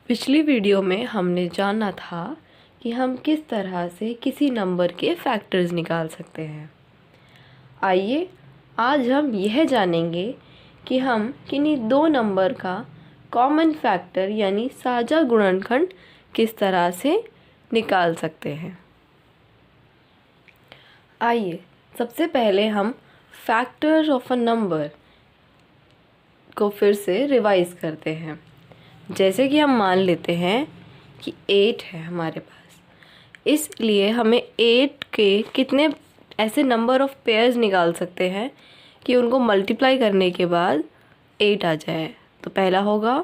पिछली वीडियो में हमने जाना था कि हम किस तरह से किसी नंबर के फैक्टर्स निकाल सकते हैं। आइए आज हम यह जानेंगे कि हम किन्हीं दो नंबर का कॉमन फैक्टर यानी साझा गुणनखंड किस तरह से निकाल सकते हैं। आइए सबसे पहले हम फैक्टर्स ऑफ अ नंबर को फिर से रिवाइज करते हैं। जैसे कि हम मान लेते हैं कि 8 है हमारे पास, इसलिए हमें 8 के कितने ऐसे नंबर ऑफ पेयर्स निकाल सकते हैं कि उनको मल्टीप्लाई करने के बाद 8 आ जाए। तो पहला होगा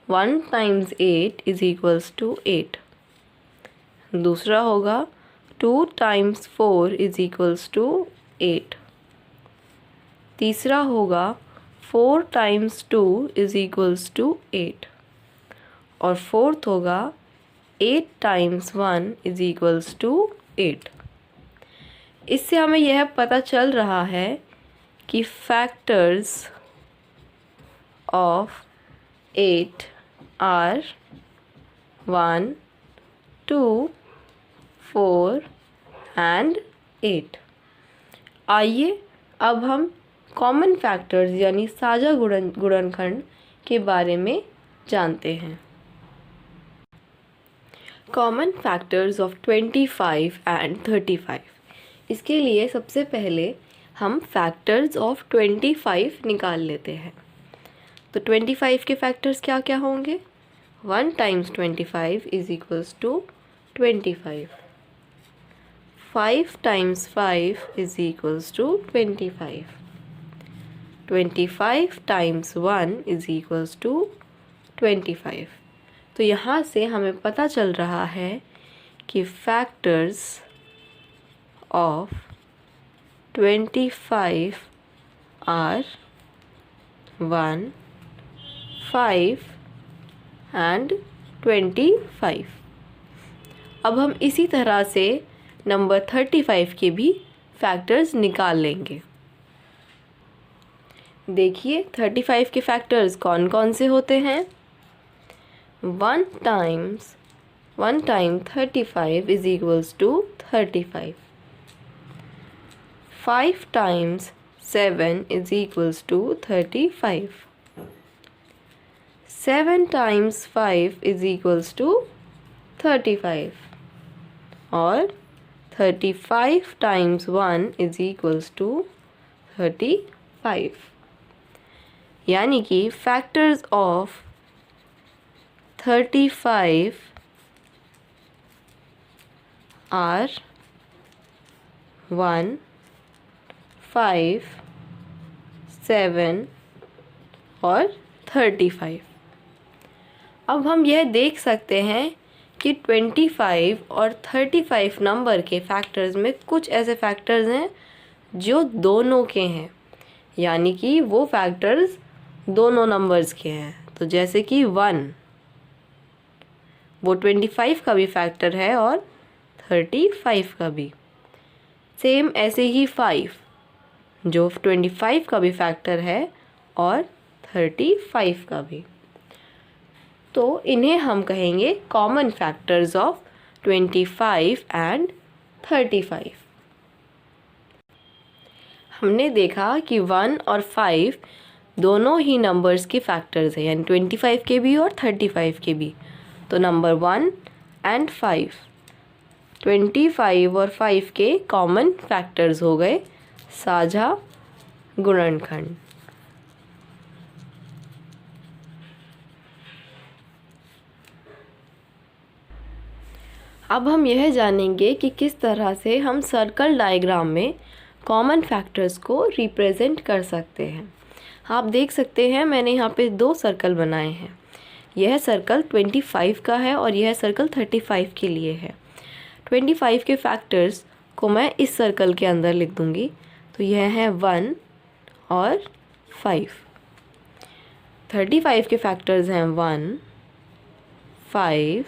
1 टाइम्स 8 इज इक्वल्स टू 8। दूसरा होगा 2 टाइम्स 4 इज इक्वल्स टू 8। तीसरा होगा 4 टाइम्स 2 इज इक्वल्स टू 8। और फोर्थ होगा 8 टाइम्स 1 इज इक्वल्स टू 8। इससे हमें यह पता चल रहा है कि फैक्टर्स ऑफ 8 आर 1, 2, 4 एंड 8। आइए अब हम कॉमन फैक्टर्स यानी साझा गुणनखंड के बारे में जानते हैं। Common factors of 25 and 35। इसके लिए सबसे पहले हम फैक्टर्स ऑफ 25 निकाल लेते हैं। तो 25 के फैक्टर्स क्या क्या होंगे? 1 times 25 is equals to 25। 5 times 5 is equals to 25। 25 times 1 is equals to 25। तो यहाँ से हमें पता चल रहा है कि फैक्टर्स ऑफ 25 आर 1, 5 एंड 25। अब हम इसी तरह से नंबर 35 के भी फैक्टर्स निकाल लेंगे। देखिए 35 के फैक्टर्स कौन कौन से होते हैं। 1 time 35 is equals to 35. 5 times 7 is equals to 35. 7 times 5 is equals to 35. और 35 times 1 is equals to 35. यानी कि फैक्टर्स ऑफ 35 are 1, 5, 7 और 35। अब हम यह देख सकते हैं कि 25 और 35 नंबर के फैक्टर्स में कुछ ऐसे फैक्टर्स हैं जो दोनों के हैं, यानी कि वो फैक्टर्स दोनों नंबर्स के हैं। तो जैसे कि 1 वो 25 का भी फैक्टर है और 35 का भी। सेम ऐसे ही 5 जो 25 का भी फैक्टर है और 35 का भी। तो इन्हें हम कहेंगे कॉमन फैक्टर्स ऑफ 25 एंड 35। हमने देखा कि 1 और 5 दोनों ही नंबर्स के फैक्टर्स हैं, यानी 25 के भी और 35 के भी। तो नंबर 1 एंड 5 25 और 5 के कॉमन फैक्टर्स हो गए साझा गुणनखंड। अब हम यह जानेंगे कि किस तरह से हम सर्कल डायग्राम में कॉमन फैक्टर्स को रिप्रेजेंट कर सकते हैं। आप देख सकते हैं मैंने यहाँ पे दो सर्कल बनाए हैं। यह सर्कल 25 का है और यह सर्कल 35 के लिए है। 25 के फैक्टर्स को मैं इस सर्कल के अंदर लिख दूँगी। तो यह है 1 और 5। 35 के फैक्टर्स हैं 1, 5,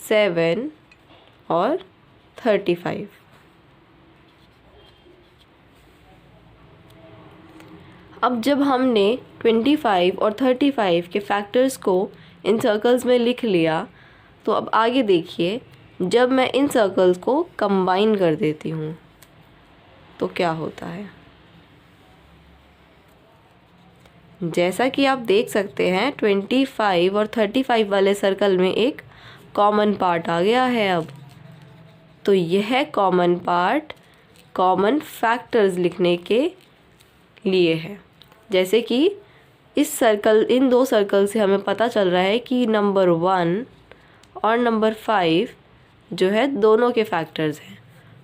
7 और 35। अब जब हमने 25 और 35 के फैक्टर्स को इन सर्कल्स में लिख लिया। तो अब आगे देखिए, जब मैं इन सर्कल्स को कंबाइन कर देती हूँ तो क्या होता है। जैसा कि आप देख सकते हैं 25 और 35 वाले सर्कल में एक कॉमन पार्ट आ गया है। अब तो यह कॉमन पार्ट कॉमन फैक्टर्स लिखने के लिए है। जैसे कि इन दो सर्कल से हमें पता चल रहा है कि नंबर 1 और नंबर 5 जो है दोनों के फैक्टर्स हैं,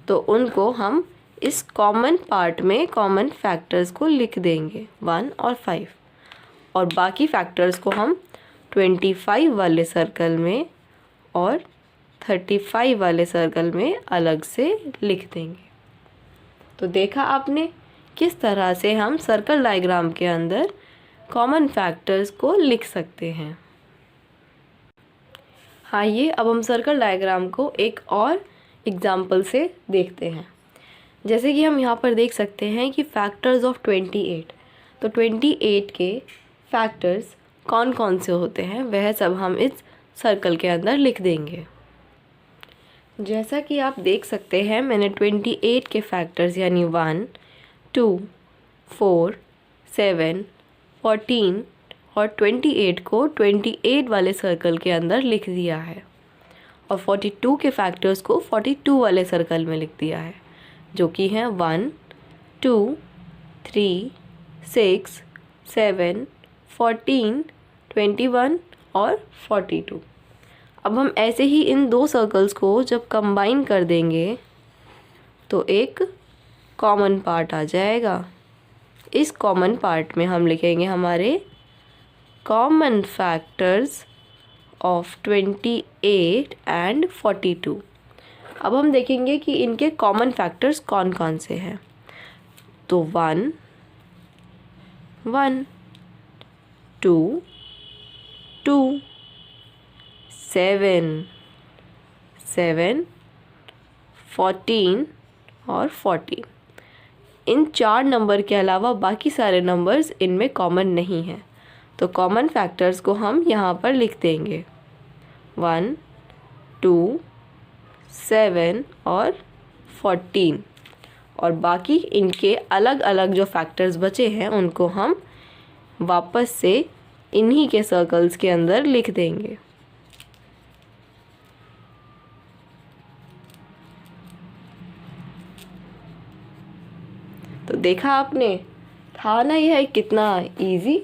तो उनको हम इस कॉमन पार्ट में कॉमन फैक्टर्स को लिख देंगे 1 और 5, और बाकी फैक्टर्स को हम 25 वाले सर्कल में और 35 वाले सर्कल में अलग से लिख देंगे। तो देखा आपने किस तरह से हम सर्कल डायग्राम के अंदर कॉमन फैक्टर्स को लिख सकते हैं। आइए अब हम सर्कल डायग्राम को एक और एग्जाम्पल से देखते हैं। जैसे कि हम यहाँ पर देख सकते हैं कि फैक्टर्स ऑफ 28, तो 28 के फैक्टर्स कौन कौन से होते हैं वह सब हम इस सर्कल के अंदर लिख देंगे। जैसा कि आप देख सकते हैं मैंने 28 के फैक्टर्स यानी 1, 2, 4, 7, 14 और 28 को 28 वाले सर्कल के अंदर लिख दिया है, और 42 के फैक्टर्स को 42 वाले सर्कल में लिख दिया है, जो कि हैं 1, 2, 3, 6, 7, 14, 21 और 42। अब हम ऐसे ही इन दो सर्कल्स को जब कंबाइन कर देंगे तो एक कॉमन पार्ट आ जाएगा। इस कॉमन पार्ट में हम लिखेंगे हमारे कॉमन फैक्टर्स ऑफ 28 एंड 42। अब हम देखेंगे कि इनके कॉमन फैक्टर्स कौन कौन से हैं। तो 1, 1, 2, 2, 7, 7, 14 और 14। इन 4 नंबर के अलावा बाकी सारे नंबर्स इनमें कॉमन नहीं हैं, तो कॉमन फैक्टर्स को हम यहाँ पर लिख देंगे 1, 2, 7 और 14, और बाकी इनके अलग अलग जो फैक्टर्स बचे हैं उनको हम वापस से इन्हीं के सर्कल्स के अंदर लिख देंगे। तो देखा आपने, था ना यह कितना इजी।